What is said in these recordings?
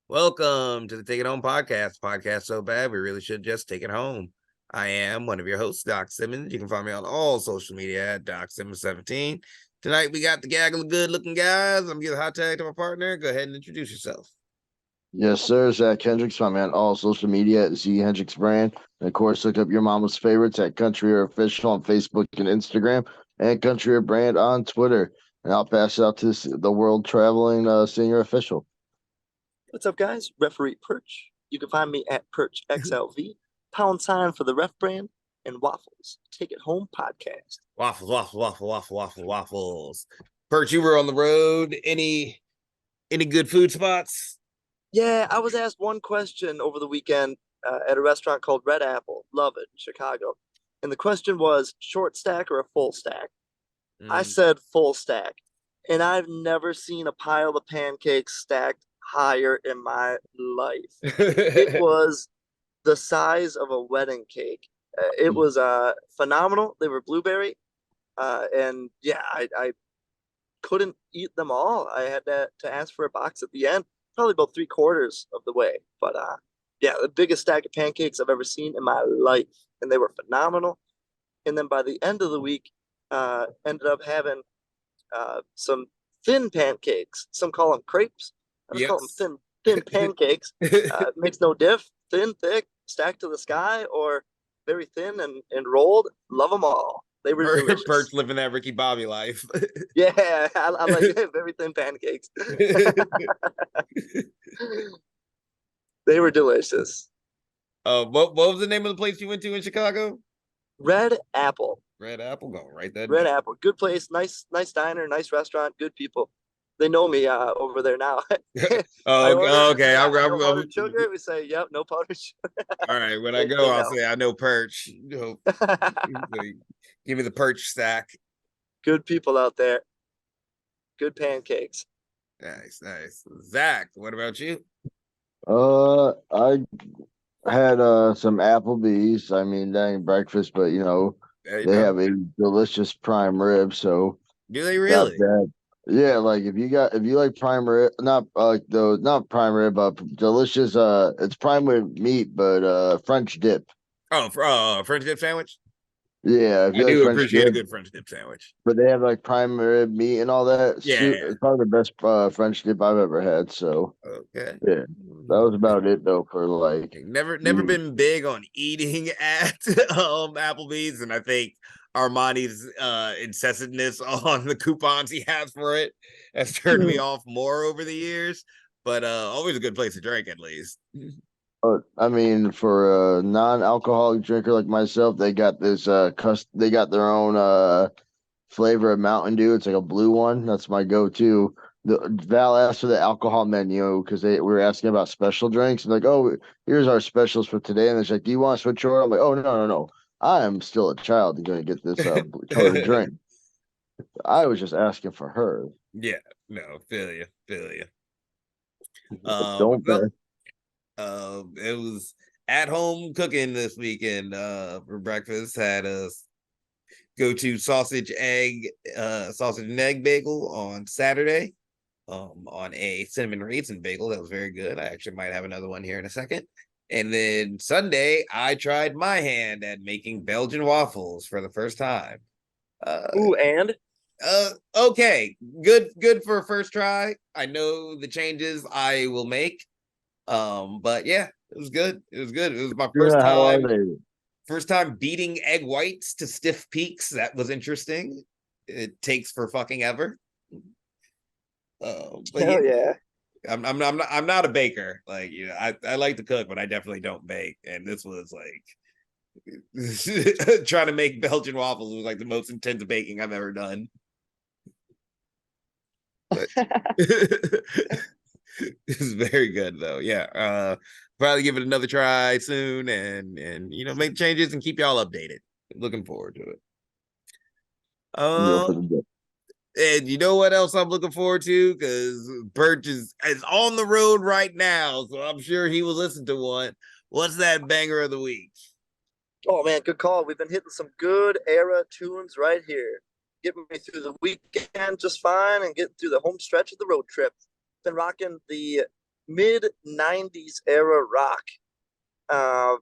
Welcome to the Take It Home podcast so bad we really should just take it home. I am one of your hosts, Doc Simmons. You can find me on all social media at DocSimmons17. Tonight we got the gaggle of good-looking guys. I'm gonna give the hot tag to my partner. Go ahead and introduce yourself. Yes, sir. Zach Hendricks, my man. All social media at Z Hendricks Brand. And of course, look up your mama's favorites at Country or Official on Facebook and Instagram, and Country or Brand on Twitter. And I'll pass it out to the world traveling senior official. What's up, guys? Referee Perch. You can find me at Perch XLV, # for the ref brand, and Waffles. Take It Home podcast. Waffles. Perch, you were on the road. Any good food spots? Yeah, I was asked one question over the weekend at a restaurant called Red Apple. Love it, in Chicago. And the question was short stack or a full stack? I said full stack. And I've never seen a pile of pancakes stacked higher in my life. It was the size of a wedding cake. It was phenomenal. They were blueberry. And yeah, I couldn't eat them all. I had to ask for a box at the end, probably about 3/4 of the way. But yeah, the biggest stack of pancakes I've ever seen in my life. And they were phenomenal. And then by the end of the week, ended up having some thin pancakes. Some call them crepes. I just call them thin pancakes. Makes no diff. Thin, thick, stacked to the sky, or very thin and rolled. Love them all. They were delicious. Perch living that Ricky Bobby life. Yeah, I like very thin pancakes. They were delicious. What was the name of the place you went to in Chicago? Red Apple. Red Apple, go right there. Red Apple, good place, nice diner, nice restaurant, good people. They know me over there now. Okay. Powdered sugar. We say, yep, no powdered sugar. All right, when I go, I'll say I know Perch. Give me the Perch stack. Good people out there. Good pancakes. Nice. Zach, what about you? I had some Applebee's. I mean, that ain't breakfast, but they have a delicious prime rib. So do they really? Yeah, like if you like prime rib, not prime rib, but delicious. It's prime rib meat, but French dip. Oh, French dip sandwich. Yeah, I do appreciate a good French dip sandwich. But they have like prime rib meat and all that. Yeah, it's probably the best French dip I've ever had. So okay, yeah, that was about it though. For like, never been big on eating at Applebee's, and I think Armani's incessantness on the coupons he has for it has turned me off more over the years. But always a good place to drink, at least. I mean, for a non-alcoholic drinker like myself, they got this they got their own flavor of Mountain Dew. It's like a blue one. That's my go-to. Val asked for the alcohol menu because we were asking about special drinks, and like, oh, here's our specials for today. And it's like, do you want to switch over? I'm like, oh, no. I am still a child and going to get this colored drink. I was just asking for her. Yeah, no, feel you. Don't it was at home cooking this weekend for breakfast. Had a go-to sausage and egg bagel on Saturday, on a cinnamon raisin bagel that was very good. I actually might have another one here in a second. And then Sunday, I tried my hand at making Belgian waffles for the first time. Okay, good for a first try. I know the changes I will make. But yeah, it was good. It was my first time beating egg whites to stiff peaks. That was interesting. It takes for fucking ever. But hell yeah. I'm not a baker. Like, I like to cook, but I definitely don't bake. And this was like trying to make Belgian waffles was like the most intense baking I've ever done. It's very good though. Yeah. Probably give it another try soon and make changes and keep y'all updated. Looking forward to it. And you know what else I'm looking forward to? Because Perch is on the road right now, so I'm sure he will listen to one. What's that banger of the week? Oh man, good call. We've been hitting some good era tunes right here. Getting me through the weekend just fine and getting through the home stretch of the road trip. Been rocking the mid 90s era rock. Uh,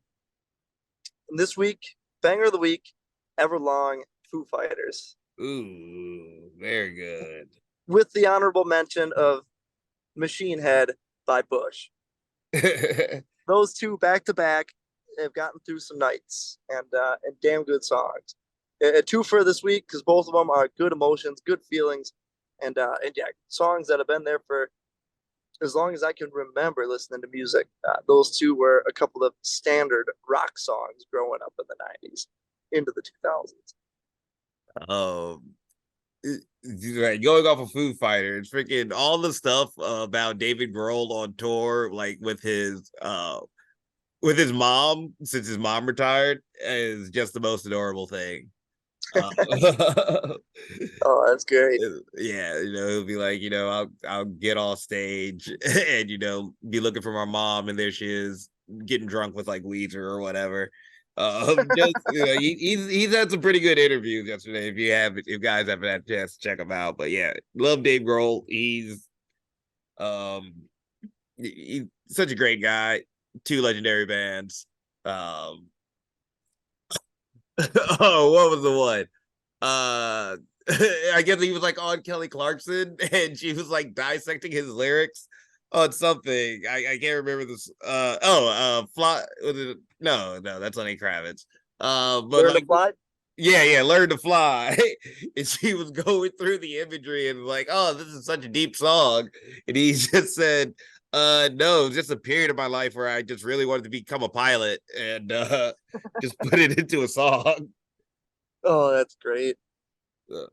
this week, banger of the week, Everlong, Foo Fighters, Ooh, very good. with the honorable mention of Machine Head by Bush. Those two back to back have gotten through some nights and damn good songs. Two for this week because both of them are good emotions, good feelings, and yeah, songs that have been there for as long as I can remember listening to music. Those two were a couple of standard rock songs growing up in the 90s into the 2000s. um right, going off of Foo Fighters, freaking all the stuff about David Grohl on tour, like with his mom, since his mom retired, is just the most adorable thing. Uh, Oh, that's great. yeah, he'll be like, I'll get off stage and be looking for my mom, and there she is getting drunk with like Weezer or whatever. Just he's had some pretty good interviews yesterday. If guys haven't had a chance to check him out, but yeah, love Dave Grohl. Um he's such a great guy. Two legendary bands. Um, oh, what was the one? Uh, I guess he was like on Kelly Clarkson, and she was like dissecting his lyrics on something. I can't remember this. Fly. No, that's Lenny Kravitz. But Learn to like, fly. yeah, learn to fly. And she was going through the imagery and like, oh, this is such a deep song. And he just said, no, just a period of my life where I just really wanted to become a pilot and just put it into a song. Oh, that's great. Love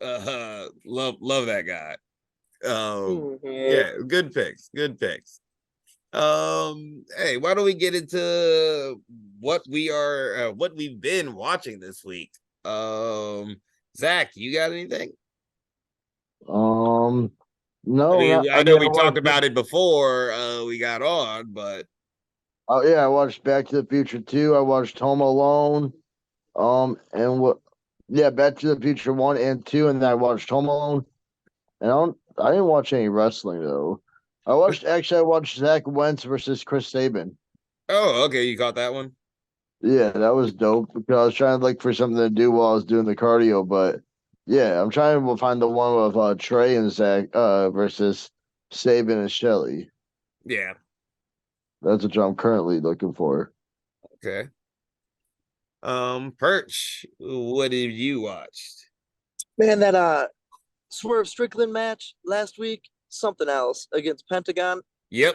that guy. Mm-hmm. Yeah, good picks. Good picks. Hey, why don't we get into what we've been watching this week? Zach, you got anything? No, I mean, I I know mean, I we talked watched. about it before we got on, but Oh yeah, I watched Back to the Future 2. I watched Home Alone. And what? Yeah, Back to the Future 1 and 2, and then I watched Home Alone. And I didn't watch any wrestling though. I watched Zach Wentz versus Chris Sabin. oh, okay, you caught that one. Yeah, that was dope because I was trying to look for something to do while I was doing the cardio. But yeah, I'm trying to find the one with Trey and Zach versus Sabin and Shelly. Yeah. That's what I'm currently looking for. Okay. Perch, what have you watched? Man, that Swerve Strickland match last week, something else against Pentagon. Yep.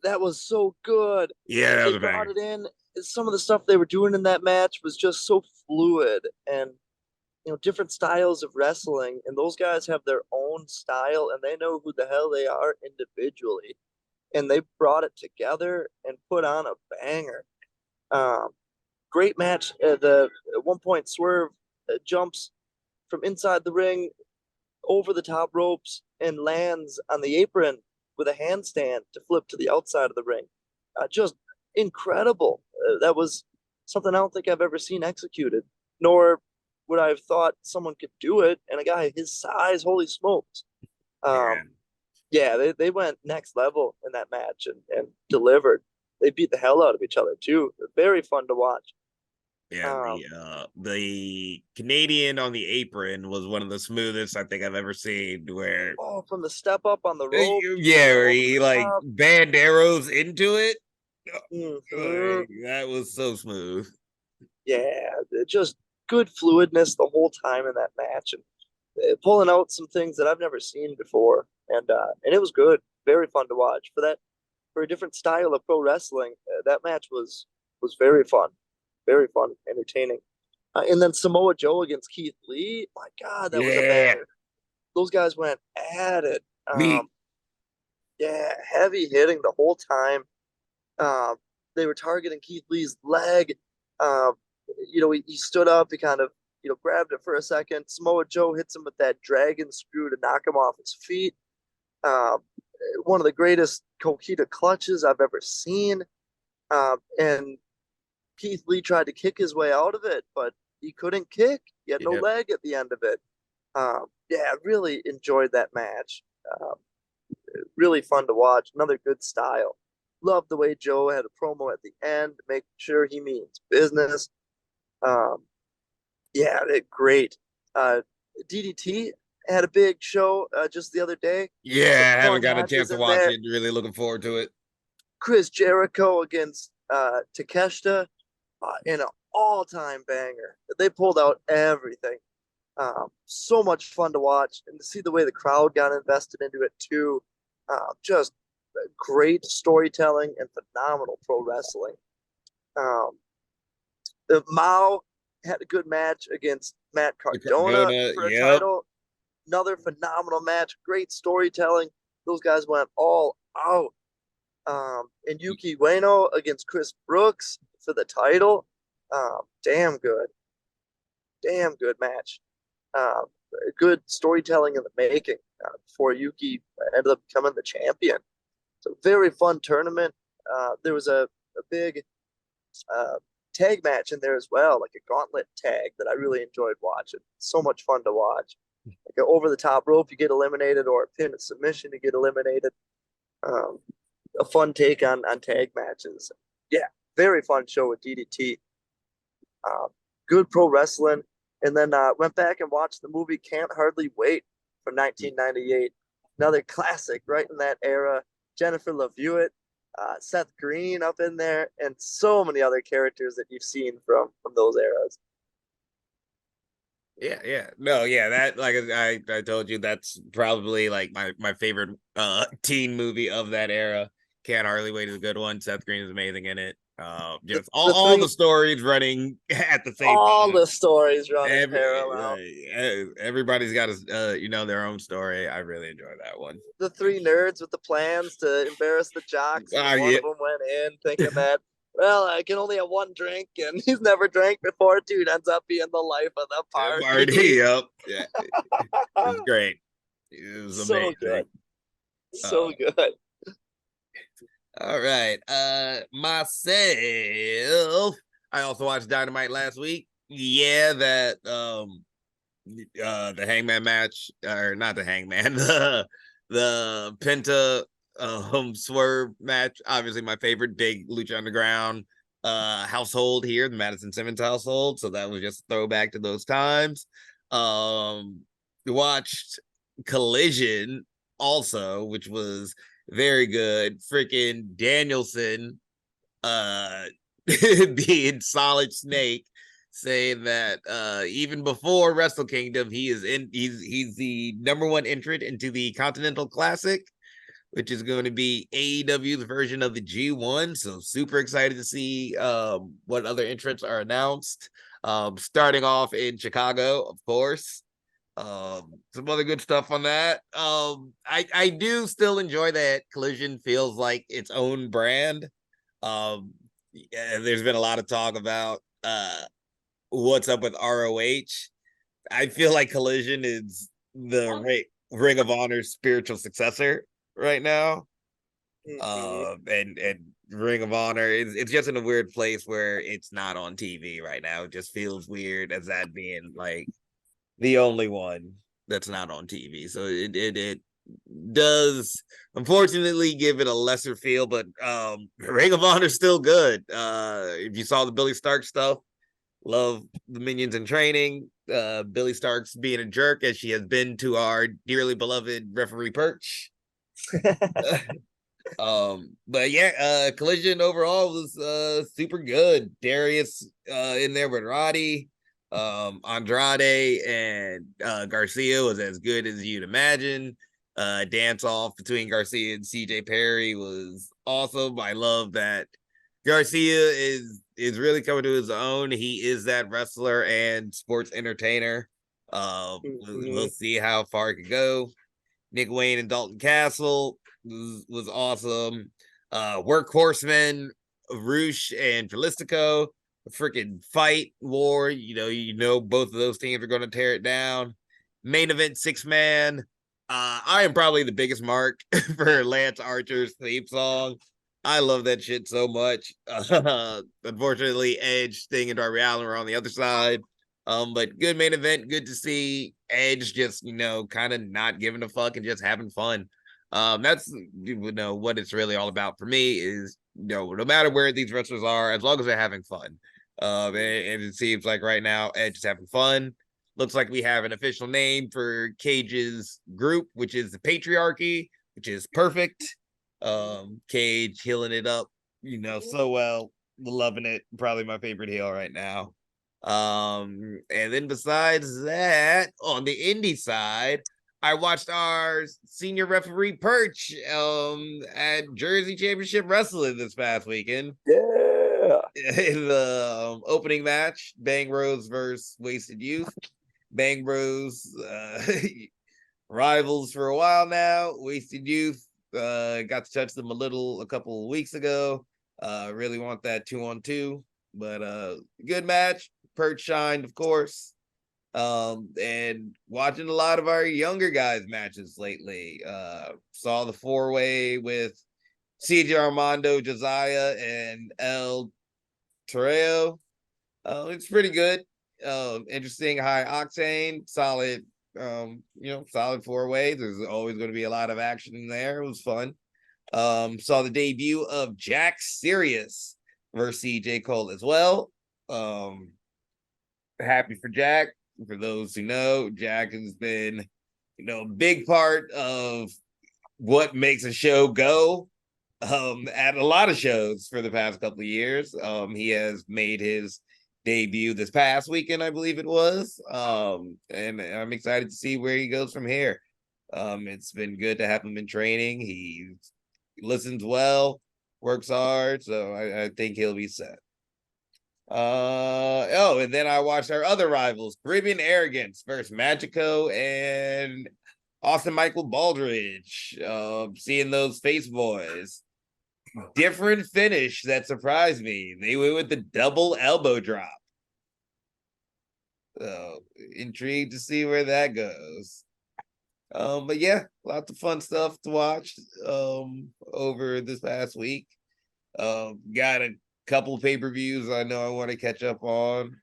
That was so good. Yeah, that They was a brought banger. it in. Some of the stuff they were doing in that match was just so fluid and different styles of wrestling. And those guys have their own style and they know who the hell they are individually. And they brought it together and put on a banger. Um, Great match. At one point, Swerve jumps from inside the ring over the top ropes and lands on the apron with a handstand to flip to the outside of the ring. Just incredible. That was something I don't think I've ever seen executed, nor would I have thought someone could do it. And a guy his size, holy smokes. Yeah. Yeah, they went next level in that match and delivered. They beat the hell out of each other too. Very fun to watch. Yeah, Um, the Canadian on the apron was one of the smoothest I think I've ever seen. Where oh, from the step up on the rope, yeah, where over he the like top. band arrows into it. Mhm. That was so smooth. Yeah, just good fluidness the whole time in that match, and pulling out some things that I've never seen before, and it was good, very fun to watch for a different style of pro wrestling. That match was very fun, entertaining. And then Samoa Joe against Keith Lee, my God, that was a Yeah, banger. Those guys went at it. me. Yeah, heavy hitting the whole time. Um, they were targeting Keith Lee's leg. Um, he stood up. He kind of, grabbed it for a second. Samoa Joe hits him with that dragon screw to knock him off his feet. Um, One of the greatest Coquina clutches I've ever seen. And Keith Lee tried to kick his way out of it, but he couldn't kick. He had no Yep. leg at the end of it. Yeah, really enjoyed that match. Um, really fun to watch. Another good style. Love the way Joe had a promo at the end, making sure he means business. Um, yeah, great. DDT had a big show just the other day. Some Yeah, I haven't fun got a chance matches to in watch there. it. Really looking forward to it. Chris Jericho against Takeshita in an all-time banger. They pulled out everything. So much fun to watch, and to see the way the crowd got invested into it too. Just great storytelling and phenomenal pro wrestling. Um, Mao had a good match against Matt Cardona Cardona, for a yep. title. Another phenomenal match. Great storytelling. Those guys went all out. And Yuki Ueno against Chris Brooks for the title. Damn good. Damn good match. Um, Good storytelling in the making before Yuki ended up becoming the champion. So very fun tournament. There was a big uh, tag match in there as well, like a gauntlet tag that I really enjoyed watching. So much fun to watch. Like an over the top rope, you get eliminated, or a pin and submission, you get eliminated. Um, a fun take on tag matches. Yeah, very fun show with DDT. Um, Good pro wrestling. And then went back and watched the movie Can't Hardly Wait from 1998. Another classic right in that era. Jennifer Love Hewitt, Seth Green up in there, and so many other characters that you've seen from those eras. Yeah. No, yeah, that like I told you, that's probably like my favorite teen movie of that era. Can't Hardly Wait is a good one. Seth Green is amazing in it. The, Just the all three, the stories running at the same all time. the stories running parallel. Everybody's got a their own story. I really enjoy that one. The three nerds with the plans to embarrass the jocks, and one Yeah. of them went in thinking that, well, I can only have one drink, and he's never drank before. Dude ends up being the life of the party. Yep. Yeah. It was great. It was So amazing. good, so good. All right. Myself, I also watched Dynamite last week. Yeah, that the Hangman match, or not the Hangman, the Penta Swerve match. Obviously my favorite, big Lucha Underground household here, the Madison Simmons household. So that was just a throwback to those times. Watched Collision also, which was very good. Freaking Danielson being Solid Snake, saying that even before Wrestle Kingdom, he's the number one entrant into the Continental Classic, which is going to be AEW's version of the G1. So super excited to see what other entrants are announced. Starting off in Chicago, of course. Some other good stuff on that. I do still enjoy that Collision feels like its own brand. Yeah, there's been a lot of talk about what's up with ROH. I feel like Collision is the Ring of Honor's spiritual successor right now. And Ring of Honor, it's just in a weird place where it's not on TV right now. It just feels weird as that being like the only one that's not on TV. So it does unfortunately give it a lesser feel, but Ring of Honor is still good. If you saw the Billy Stark stuff, love the minions in training. Billy Stark's being a jerk as she has been to our dearly beloved referee Perch. But yeah, Collision overall was super good. Darius in there with Roddy. Andrade and Garcia was as good as you'd imagine. Dance off between Garcia and CJ Perry was awesome. I love that Garcia is really coming to his own. He is that wrestler and sports entertainer. We'll see how far it could go. Nick Wayne and Dalton Castle was awesome. Workhorsemen, Roosh and Felistico, freaking fight war. You know both of those teams are going to tear it down. Main event 6-man. I am probably the biggest mark for Lance Archer's theme song. I love that shit so much. Unfortunately, Edge, Sting, and Darby Allin were on the other side. But good main event. Good to see Edge just, kind of not giving a fuck and just having fun. That's what it's really all about for me is no matter where these wrestlers are, as long as they're having fun. And it seems like right now Edge is having fun. Looks like we have an official name for Cage's group, which is the Patriarchy, which is perfect. Cage healing it up, so well. Loving it. Probably my favorite heel right now. And then besides that, on the indie side, I watched our senior referee Perch at Jersey Championship Wrestling this past weekend. Yeah. In the opening match, Bang Bros versus Wasted Youth. Bang Bros rivals for a while now. Wasted Youth got to touch them a couple of weeks ago. Really want that 2-on-2, but good match. Perch shined, of course. And watching a lot of our younger guys matches lately. Saw the 4-way with CJ Armando, Josiah, and El Torreo. It's pretty good. Interesting, high octane, solid. Solid 4-way. There's always going to be a lot of action in there. It was fun. Saw the debut of Jack Sirius versus CJ Cole as well. Happy for Jack. For those who know, Jack has been, a big part of what makes a show go. At a lot of shows for the past couple of years. He has made his debut this past weekend, I believe it was. And I'm excited to see where he goes from here. It's been good to have him in training. He listens well, works hard, so I think he'll be set. And then I watched our other rivals, Caribbean Arrogance versus Magico and Austin Michael Baldridge. Seeing those face boys. Different finish that surprised me. They went with the double elbow drop. So intrigued to see where that goes. But yeah, lots of fun stuff to watch over this past week. Got a couple pay-per-views I know I want to catch up on.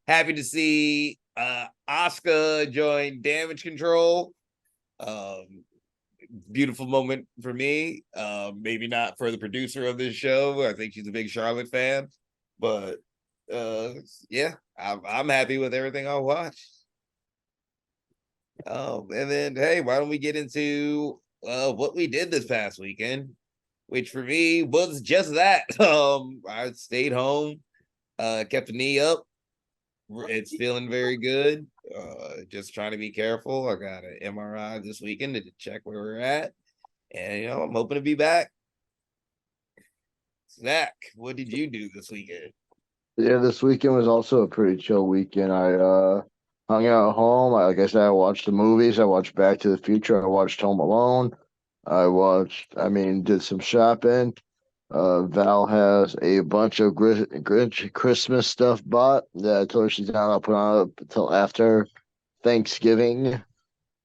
Happy to see Asuka join Damage Control. Beautiful moment for me. Maybe not for the producer of this show. I think she's a big Charlotte fan, but yeah, I'm happy with everything I watched. And then hey, why don't we get into what we did this past weekend, which for me was just that. I stayed home, kept the knee up. It's feeling very good. Just trying to be careful. I got an MRI this weekend to check where we're at, and I'm hoping to be back. Zach, what did you do this weekend? Yeah, this weekend was also a pretty chill weekend. I hung out at home. Like I said, I watched the movies. I watched Back to the Future. I watched Home Alone. Did some shopping. Val has a bunch of Grinch Christmas stuff bought that I told her she's not put on up until after Thanksgiving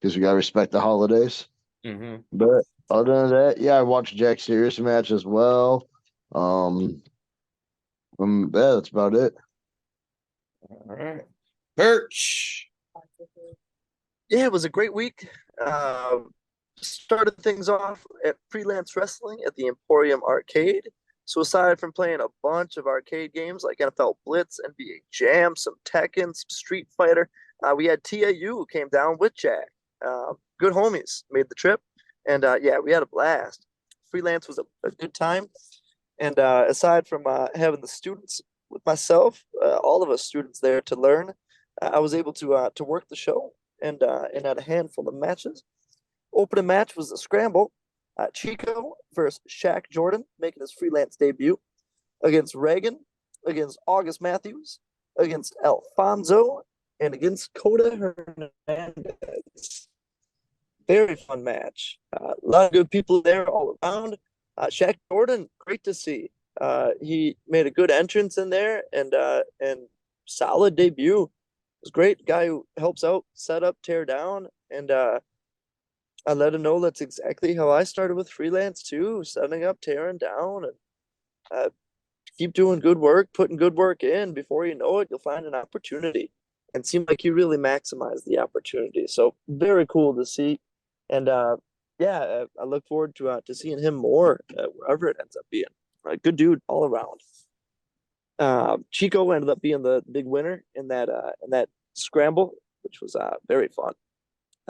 because we gotta respect the holidays. Mm-hmm. But other than that, yeah, I watched Jack Series match as well. Yeah, that's about it. All right, Perch. Yeah, it was a great week. Started things off at freelance wrestling at the Emporium Arcade. So aside from playing a bunch of arcade games like NFL Blitz, NBA Jam, some Tekken, some Street Fighter, we had TAU who came down with Jack. Good homies made the trip, and yeah, we had a blast. Freelance was a good time, and aside from having the students with myself, all of us students there to learn, I was able to work the show and had a handful of matches. Opening match was a scramble. Chico versus Shaq Jordan making his freelance debut against Reagan, against August Matthews, against Alfonso, and against Coda Hernandez. Very fun match. A lot of good people there all around. Shaq Jordan, great to see. He made a good entrance in there and solid debut. It was great. Guy who helps out, set up, tear down, and I let him know that's exactly how I started with freelance too, setting up, tearing down, and keep doing good work, putting good work in. Before you know it, you'll find an opportunity. And it seemed like you really maximized the opportunity. So very cool to see. And yeah, I look forward to seeing him more wherever it ends up being. Good dude all around. Chico ended up being the big winner in that scramble, which was very fun.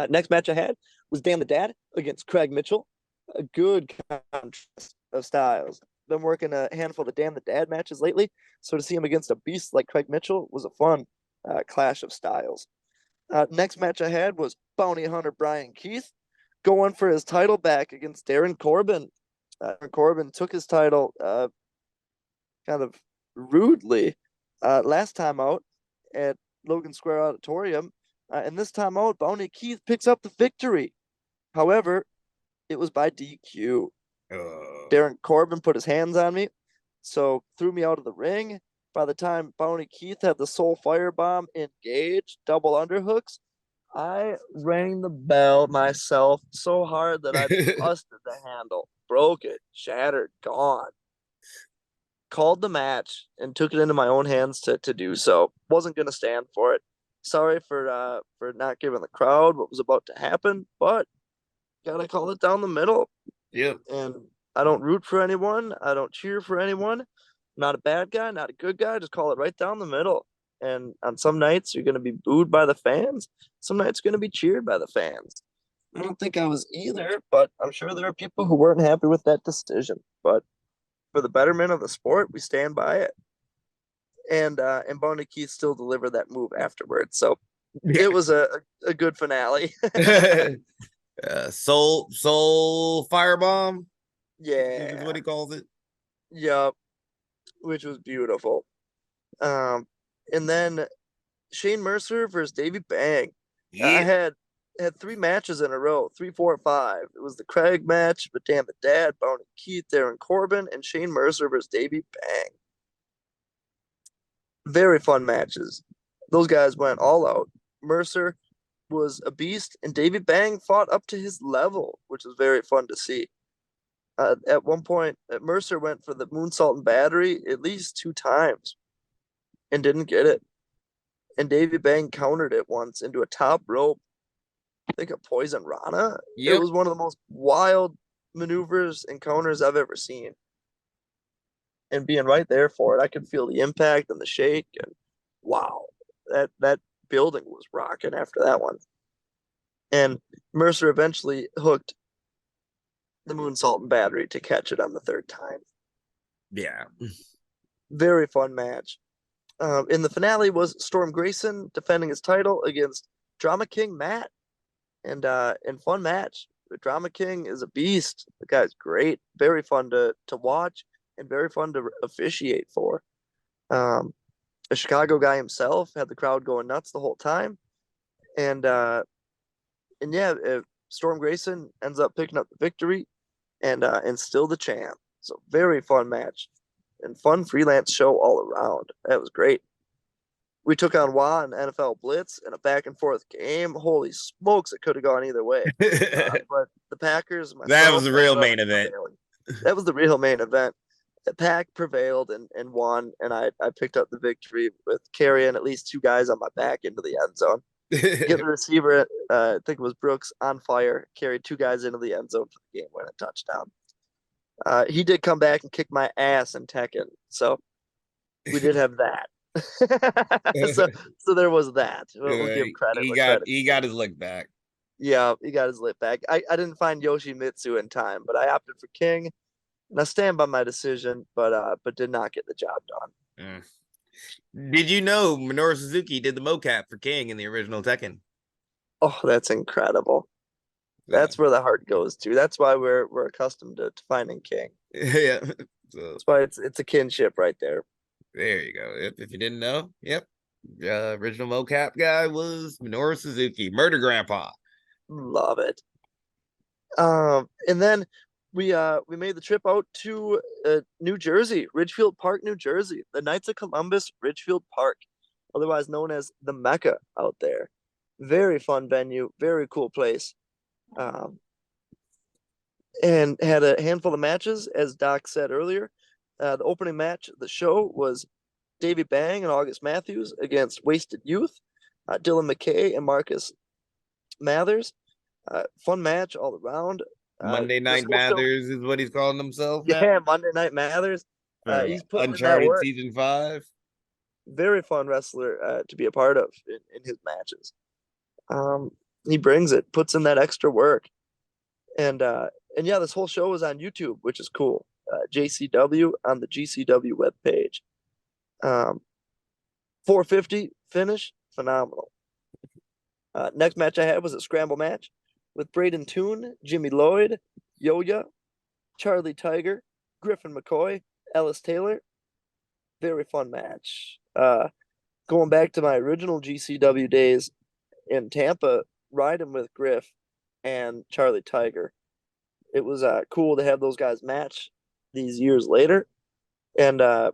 Next match I had was Dan the Dad against Craig Mitchell. A good contrast of styles. Been working a handful of Dan the Dad matches lately, so to see him against a beast like Craig Mitchell was a fun clash of styles. Next match I had was Bounty Hunter Brian Keith going for his title back against Darren Corbin. Corbin took his title kind of rudely last time out at Logan Square Auditorium. And this time out, Bounty Keith picks up the victory. However, it was by DQ. Darren Corbin put his hands on me, so threw me out of the ring. By the time Bounty Keith had the Soul Firebomb engaged, double underhooks, I rang the bell myself so hard that I busted the handle, broke it, shattered, gone. Called the match and took it into my own hands to do so. Wasn't gonna stand for it. Sorry for not giving the crowd what was about to happen, but gotta call it down the middle. Yep. And I don't root for anyone. I don't cheer for anyone. I'm not a bad guy, not a good guy. Just call it right down the middle. And on some nights you're gonna be booed by the fans. Some nights you're gonna be cheered by the fans. I don't think I was either, but I'm sure there are people who weren't happy with that decision. But for the betterment of the sport, we stand by it. And Bounty Keith still delivered that move afterwards. So Yeah. it was a good finale. Soul Firebomb. Yeah. Is what he calls it. Yup. Which was beautiful. And then Shane Mercer versus Davey Bang. Yeah. I had 3 matches in a row, 3, 4, 5. It was the Craig match, but Dan the Dad, Bounty Keith, Darren Corbin, and Shane Mercer versus Davey Bang. Very fun matches. Those guys went all out. Mercer was a beast, and Davey Bang fought up to his level, which was very fun to see. At one point, Mercer went for the moonsault and battery at least 2 times and didn't get it. And Davey Bang countered it once into a top rope, I think a poison Rana. Yep. It was one of the most wild maneuvers and counters I've ever seen. And being right there for it, I could feel the impact and the shake, and wow, that building was rocking after that one. And Mercer eventually hooked the moonsault and battery to catch it on the 3rd time. Yeah. Very fun match. In the finale was Storm Grayson defending his title against Drama King Matt. And fun match. Drama King is a beast. The guy's great. Very fun to watch and very fun to officiate for. A Chicago guy himself, had the crowd going nuts the whole time. And yeah, Storm Grayson ends up picking up the victory and still the champ. So very fun match and fun freelance show all around. That was great. We took on Wah and NFL Blitz in a back and forth game. Holy smokes, it could have gone either way. But the Packers, that was the real main event. That was the real main event. The Pack prevailed and won, and I picked up the victory with carrying at least 2 guys on my back into the end zone. Get the receiver, I think it was Brooks, on fire, carried 2 guys into the end zone for the game-winning touchdown. He did come back and kick my ass in Tekken, so we did have that. so there was that. We'll give credit. He got his lick back. Yeah, he got his lick back. I didn't find Yoshimitsu in time, but I opted for King, and I stand by my decision, but did not get the job done. Did you know Minoru Suzuki did the mocap for King in the original Tekken? Oh, that's incredible. That's where the heart goes to. That's why we're accustomed to finding King. Yeah. So that's why it's a kinship right there. There you go. If you didn't know, yep. Original mocap guy was Minoru Suzuki, Murder Grandpa. Love it. And then we made the trip out to New Jersey, Ridgefield Park, New Jersey, the Knights of Columbus, Ridgefield Park, otherwise known as the Mecca out there. Very fun venue, very cool place. And had a handful of matches, as Doc said earlier. The opening match of the show was Davey Bang and August Matthews against Wasted Youth, Dylan McKay and Marcus Mathers. Fun match all around. Monday this Night whole show, Mathers is what he's calling himself now yeah, Monday Night Mathers. for He's putting in that Uncharted work. season 5. Very fun wrestler to be a part of in his matches. He brings it, puts in that extra work, and yeah, this whole show was on YouTube, which is cool. JCW on the GCW webpage. 450 finish, phenomenal. Next match I had was a scramble match with Braden Toon, Jimmy Lloyd, Yo-Yo, Charlie Tiger, Griffin McCoy, Ellis Taylor. Very fun match. Going back to my original GCW days in Tampa, riding with Griff and Charlie Tiger. It was cool to have those guys match these years later. And a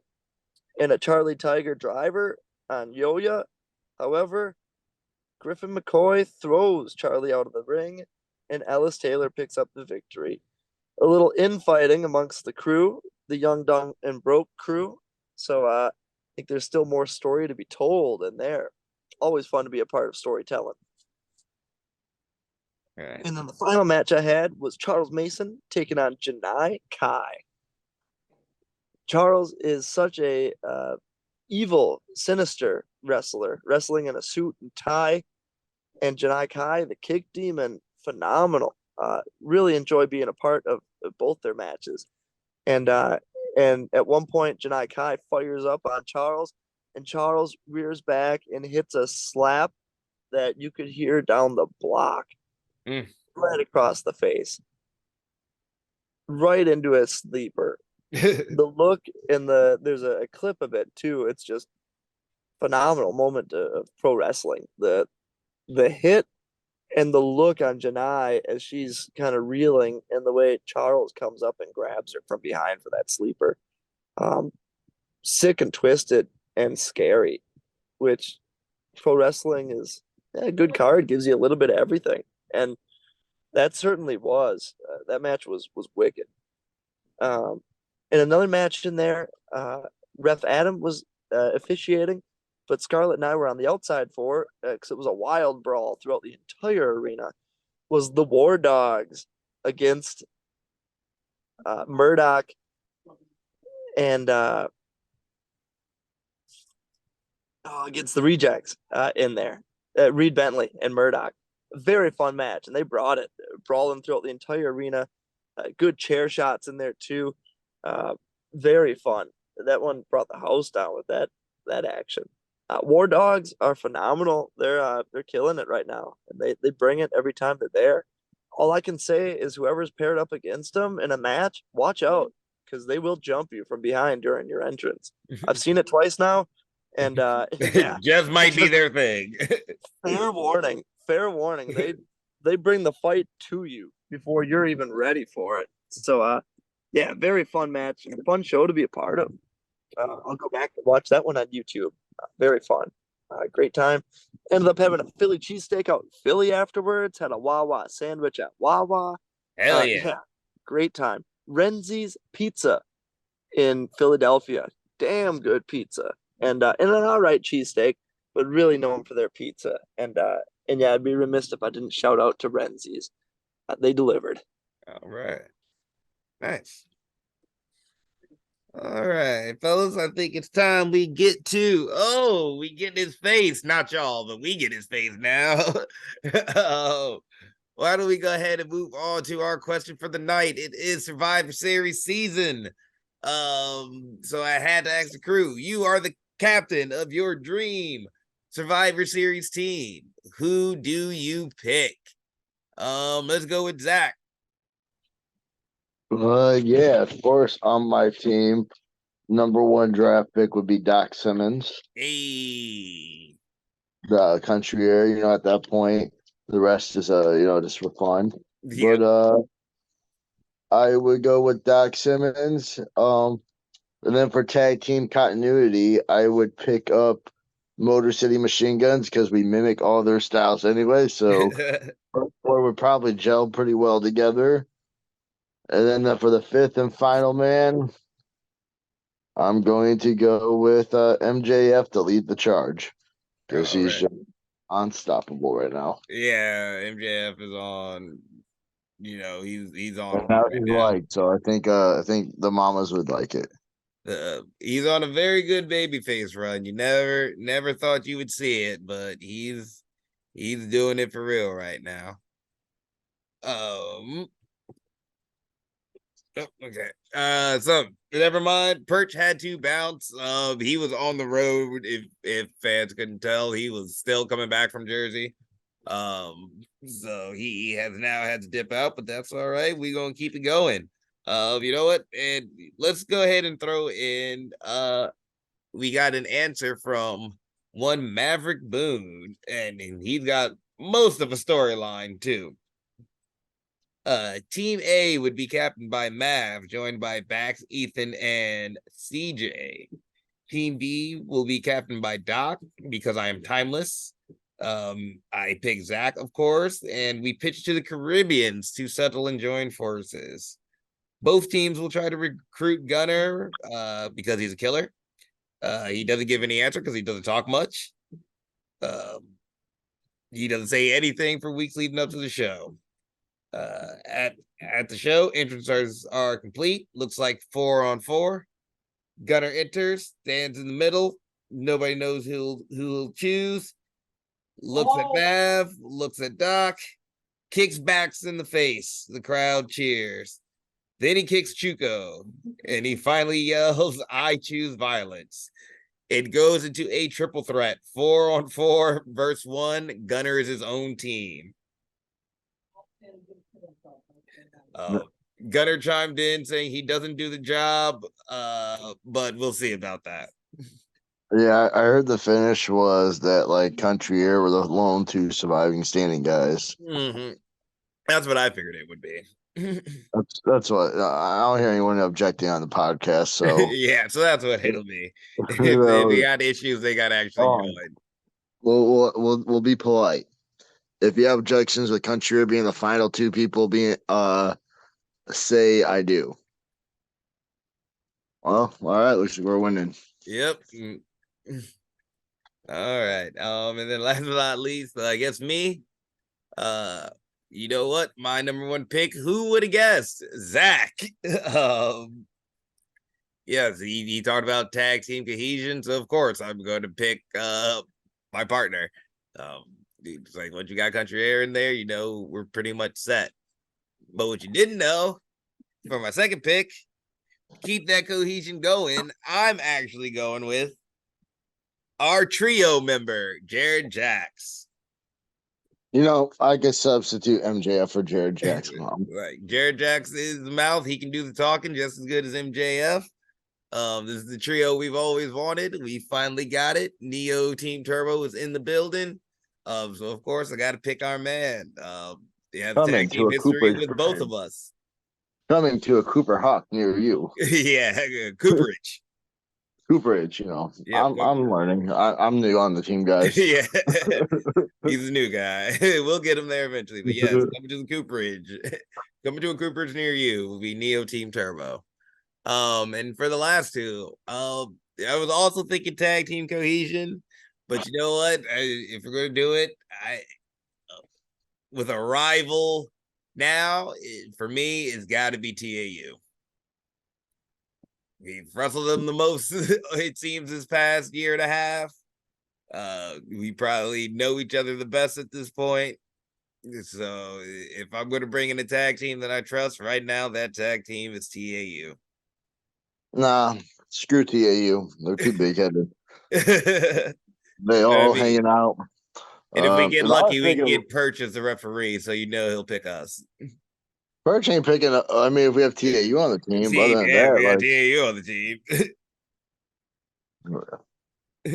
Charlie Tiger driver on Yo-Yo. However, Griffin McCoy throws Charlie out of the ring, and Ellis Taylor picks up the victory. A little infighting amongst the crew, the Young, Dumb, and Broke crew. So I think there's still more story to be told in there. Always fun to be a part of storytelling. Right. And then the final match I had was Charles Mason taking on Janai Kai. Charles is such a evil, sinister wrestler, wrestling in a suit and tie. And Janai Kai, the kick demon, phenomenal. Really enjoy being a part of both their matches. And at one point, Janai Kai fires up on Charles, and Charles rears back and hits a slap that you could hear down the block, right across the face, right into a sleeper. The look in there's a clip of it too. It's just phenomenal moment of pro wrestling. The hit and the look on Janai as she's kind of reeling, and the way Charles comes up and grabs her from behind for that sleeper. Sick and twisted and scary, which pro wrestling is a good card, gives you a little bit of everything. And that certainly was. That match was wicked. And another match in there, Ref Adam was officiating, but Scarlett and I were on the outside for because it was a wild brawl throughout the entire arena. Was the War Dogs against Murdoch and against the Rejects in there. Reed Bentley and Murdoch. Very fun match, and they brought it, brawling throughout the entire arena. Good chair shots in there too. Very fun. That one brought the house down with that action. War Dogs are phenomenal. They're killing it right now, and they bring it every time they're there. All I can say is whoever's paired up against them in a match, watch out, because they will jump you from behind during your entrance. I've seen it twice now, and yeah, just might be their thing. fair warning. Fair warning. They bring the fight to you before you're even ready for it. So yeah, very fun match, fun show to be a part of. I'll go back and watch that one on YouTube. Very fun. Great time. Ended up having a Philly cheesesteak out in Philly afterwards. Had a Wawa sandwich at Wawa. Hell yeah. Great time. Renzi's Pizza in Philadelphia. Damn good pizza. And an all right cheesesteak, but really known for their pizza. And yeah, I'd be remiss if I didn't shout out to Renzi's. They delivered. All right. Nice. All right, fellas, I think it's time we get we get his face. Not y'all, but we get his face now. Why don't we go ahead and move on to our question for the night? It is Survivor Series season. So I had to ask the crew, you are the captain of your dream Survivor Series team. Who do you pick? Let's go with Zach. Yeah, of course, on my team, number one draft pick would be Doc Simmons, Hey. the country area. At that point, the rest is just for fun. Yeah. But I would go with Doc Simmons. And then for tag team continuity, I would pick up Motor City Machine Guns because we mimic all their styles anyway. So or would probably gel pretty well together. And then for the fifth and final man, I'm going to go with MJF to lead the charge because he's just unstoppable right now. Yeah, MJF is he's And on now right he's now. liked, so I think the mamas would like it. He's on a very good babyface run. You never thought you would see it, but he's doing it for real right now. Oh, okay. So never mind. Perch had to bounce. He was on the road. If fans couldn't tell, he was still coming back from Jersey. So he has now had to dip out, but that's all right. We're gonna keep it going. You know what? And let's go ahead and throw in. We got an answer from one Maverick Boone, and he's got most of a storyline too. Team A would be captained by Mav, joined by Bax, Ethan, and CJ. Team B will be captained by Doc because I am timeless. I pick Zach, of course, and we pitch to the Caribbeans to settle and join forces. Both teams will try to recruit Gunner because he's a killer. He doesn't give any answer because he doesn't talk much. He doesn't say anything for weeks leading up to the show. At the show, entrances are complete. Looks like 4-on-4. Gunner enters, stands in the middle. Nobody knows who'll choose. Looks at Mav, looks at Doc, kicks Bax in the face. The crowd cheers. Then he kicks Chuko, and he finally yells, "I choose violence." It goes into a triple threat, 4-on-4 versus 1. Gunner is his own team. Gunner chimed in saying he doesn't do the job, but we'll see about that. Yeah, I heard the finish was that like Country Air were the lone two surviving standing guys. Mm-hmm. That's what I figured it would be. That's what I don't hear anyone objecting on the podcast. So Yeah, so that's what it'll be. If they got issues, they got to actually join. We'll be polite. If you have objections with Country Air being the final two people being say I do. Well, all right, looks like we're winning. Yep. All right. And then last but not least, I guess me. You know what? My number one pick. Who would have guessed? Zach. Yes, he talked about tag team cohesion, so of course I'm going to pick my partner. It's like once you got Country Air in there, we're pretty much set. But what you didn't know, for my second pick, keep that cohesion going, I'm actually going with our trio member, Jared Jacks. I could substitute MJF for Jared Jackson. Right. Jared Jacks is the mouth. He can do the talking just as good as MJF. This is the trio we've always wanted. We finally got it. Neo Team Turbo is in the building. So of course I got to pick our man. He has tag team history with both of us. Coming to a Cooper Hawk near you. Yeah, Cooperage. Cooperage, yep, I'm learning. I'm new on the team, guys. Yeah, he's a new guy. We'll get him there eventually. But yes, coming to the Cooperage, coming to a Cooperage near you will be Neo Team Turbo. And for the last two, I was also thinking tag team cohesion, but you know what? If we're gonna do it, with a rival now, for me, it's got to be TAU. We've wrestled them the most, it seems, this past year and a half. We probably know each other the best at this point. So if I'm going to bring in a tag team that I trust right now, that tag team is TAU. Nah, screw TAU. They're too big headed. They all hanging out. And if we get lucky, we can get Perch as the referee, so he'll pick us. Perch ain't picking up. I mean, if we have TAU on the team, other than that, we got TAU on the team.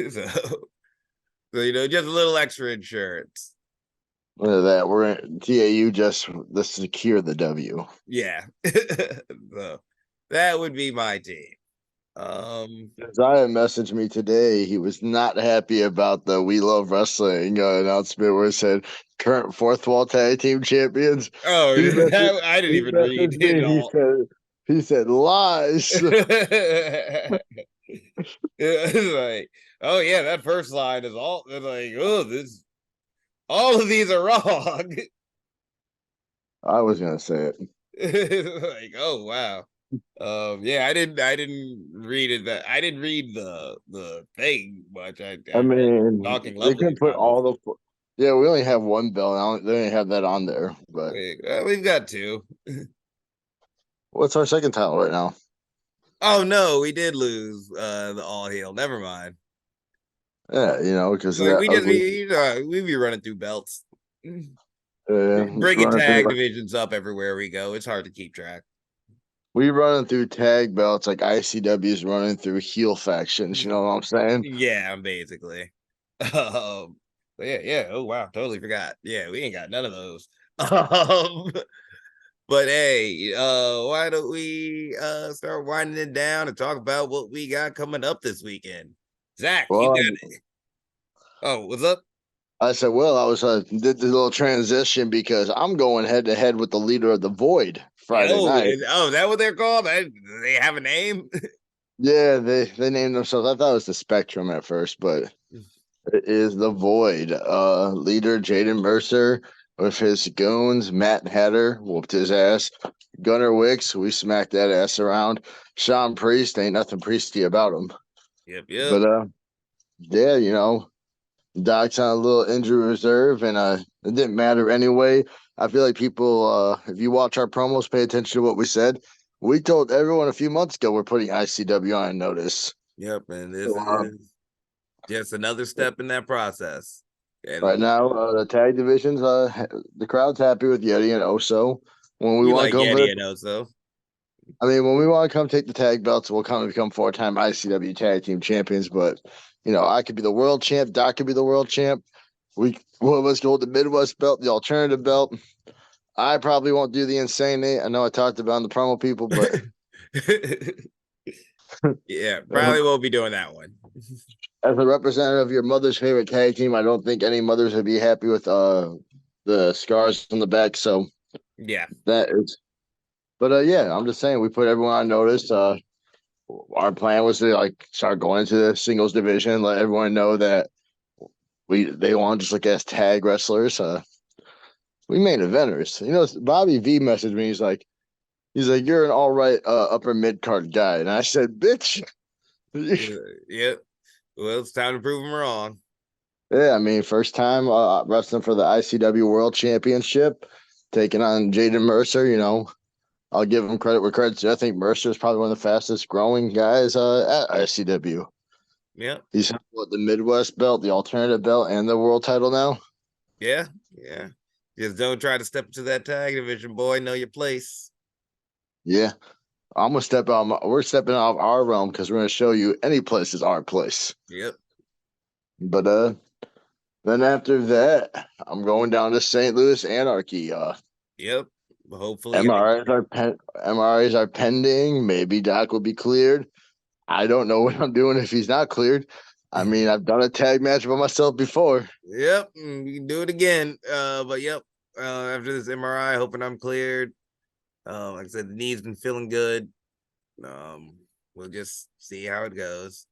So just a little extra insurance. Look at that. We're in TAU just to secure the W. Yeah. So that would be my team. Zion messaged me today. He was not happy about the We Love Wrestling announcement where it said current fourth wall tag team champions. Oh, I didn't even read it all. He said lies. It's like, oh yeah, that first line is all. It's like, all of these are wrong. I was gonna say it. Like, oh wow. Yeah, I didn't read it. That I didn't read the thing much. I I read mean, Talking they Lovely can put kind of. all the. Yeah, we only have one belt. They didn't have that on there. But We've got two. what's our second title right now? Oh no, we did lose the All Heel. Never mind. Yeah, because of Like that we just ugly. we be running through belts. Bringing Running through tag divisions up everywhere we go. It's hard to keep track. we running through tag belts like ICW is running through heel factions. You know what I'm saying? Yeah, basically. Yeah. Oh wow, totally forgot. Yeah, we ain't got none of those. Um, but hey, why don't we start winding it down and talk about what we got coming up this weekend? Zach, you Well, got oh, what's up? I said, well, I was did the little transition because I'm going head to head with the leader of the Void Friday night. Oh, is that what they're called? They have a name? Yeah, they named themselves. I thought it was the Spectrum at first, but it is the Void. Leader Jaden Mercer with his goons. Matt Hatter whooped his ass. Gunnar Wicks, we smacked that ass around. Sean Priest, ain't nothing priesty about him. Yep. But yeah, Doc's on a little injury reserve, and it didn't matter anyway. I feel like people, if you watch our promos, pay attention to what we said. We told everyone a few months ago we're putting ICW on notice. Yep, and this So, is just another step in that process. right And now, the tag divisions, the crowd's happy with Yeti and Oso. When we you want like to come for Yeti the, and Oso. I mean, when we want to come take the tag belts, we'll come and become 4-time ICW tag team champions. But I could be the world champ. Doc could be the world champ. One of us can hold the Midwest belt, the alternative belt. I probably won't do the insane eight. I know I talked about in the promo people, but Yeah, probably won't be doing that one. as a representative of your mother's favorite tag team, I don't think any mothers would be happy with the scars on the back. So Yeah. that is, but yeah, I'm just saying we put everyone on notice. Our plan was to start going into the singles division, let everyone know that they want to just look as tag wrestlers. We main eventers. Bobby V messaged me. He's like, you're an all right upper mid card guy, and I said, bitch. Yep. Well, it's time to prove them wrong. Yeah, I mean, first time wrestling for the ICW World Championship, taking on Jaden Mercer. I'll give him credit where credit's due. I think Mercer is probably one of the fastest growing guys at ICW. Yep. He's the Midwest belt, the alternative belt, and the world title now. Yeah. Just don't try to step into that tag division, boy. Know your place. Yeah, I'm gonna step out. We're stepping out of our realm because we're gonna show you any place is our place. Yep. But then after that, I'm going down to St. Louis Anarchy. Yep. Hopefully, MRIs are pending. Maybe Doc will be cleared. I don't know what I'm doing if he's not cleared. I mean, I've done a tag match by myself before. Yep, we can do it again. But yep, after this MRI, hoping I'm cleared. Like I said, the knee's been feeling good. We'll just see how it goes.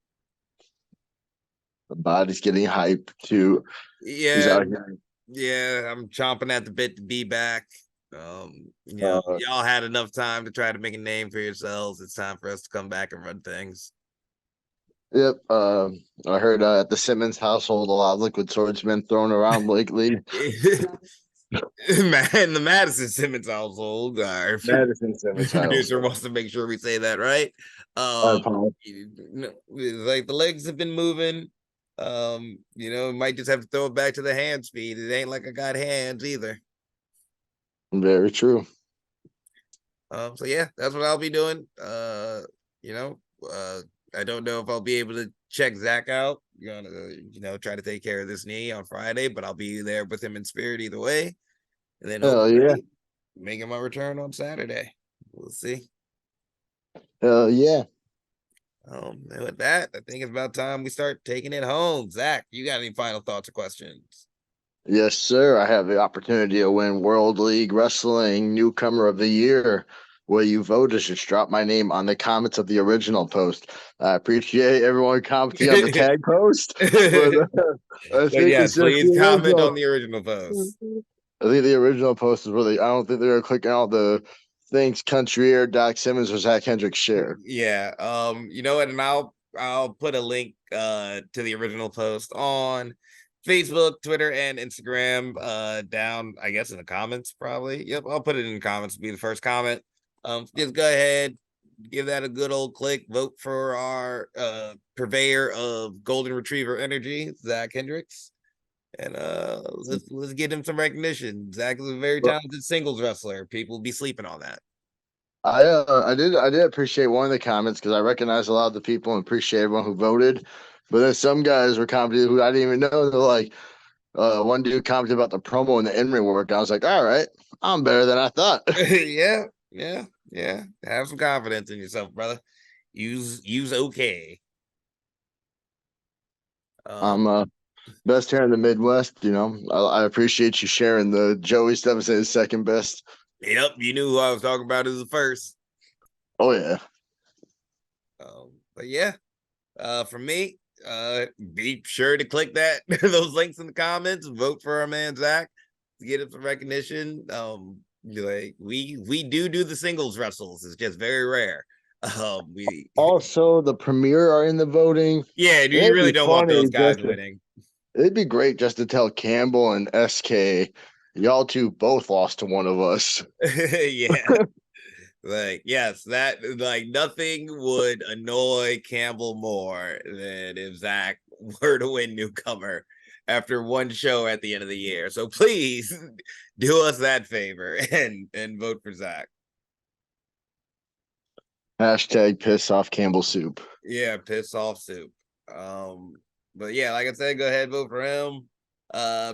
The body's getting hyped too. He's Yeah, out here. yeah, I'm chomping at the bit to be back. Y'all had enough time to try to make a name for yourselves. It's time for us to come back and run things. Yep. I heard at the Simmons household a lot of liquid swordsmen thrown around lately. Man, the Madison Simmons household. Our Madison Simmons producer household. wants to make sure we say that right. I apologize. Like the legs have been moving. Might just have to throw it back to the hand speed. It ain't like I got hands either. Very true. So yeah, that's what I'll be doing. I don't know if I'll be able to check Zach out. Gonna, try to take care of this knee on Friday, but I'll be there with him in spirit either way. And then Hell yeah. making my return on Saturday. We'll see. Hell yeah. And with that, I think it's about time we start taking it home. Zach, you got any final thoughts or questions? Yes, sir. I have the opportunity to win World League Wrestling Newcomer of the Year. Will you vote? Just drop my name on the comments of the original post. I appreciate everyone commenting on the tag post, but I But think yes, it's just please the comment original. on the original post. I think the original post is where I don't think they were clicking all the things Country Air, Doc Simmons, or Zach Hendricks share. Yeah. You know what? And I'll put a link to the original post on Facebook, Twitter, and Instagram down, I guess, in the comments, probably. Yep, I'll put it in the comments, be the first comment. Just go ahead, give that a good old click, vote for our purveyor of golden retriever energy, Zach Hendricks. And let's get him some recognition. Zach is a very talented singles wrestler. People be sleeping on that. I did appreciate one of the comments because I recognize a lot of the people and appreciate everyone who voted. But then some guys were commenting who I didn't even know. They're like, one dude commented about the promo and the in-ring work. I was like, all right, I'm better than I thought. Yeah. Have some confidence in yourself, brother. Use okay. I'm best here in the Midwest. You know, I appreciate you sharing the Joey stuff as second best. Yep, you knew who I was talking about as the first. Oh yeah. But yeah, for me, be sure to click that those links in the comments. Vote for our man Zach to get him some recognition. Like we do the singles wrestles. It's just very rare. We Also, the Premier are in the voting. yeah, you really don't want those guys winning. It'd be great just to tell Campbell and SK, y'all two both lost to one of us. Yeah. Like, yes, that like nothing would annoy Campbell more than if Zach were to win newcomer after one show at the end of the year. So please do us that favor and vote for Zach. Hashtag piss off Campbell soup. Yeah, piss off soup. But yeah, like I said, go ahead, vote for him.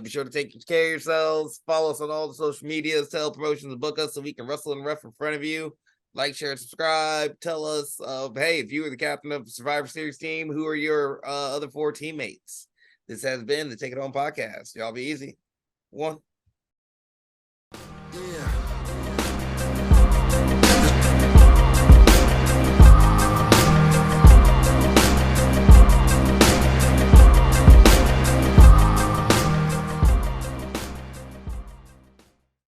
Be sure to take care of yourselves. Follow us on all the social medias. Tell promotions to book us so we can wrestle and ref in front of you. Like, share, subscribe. Tell us, hey, if you were the captain of the Survivor Series team, who are your other 4 teammates? This has been the Take It Home podcast. Y'all be easy. 1.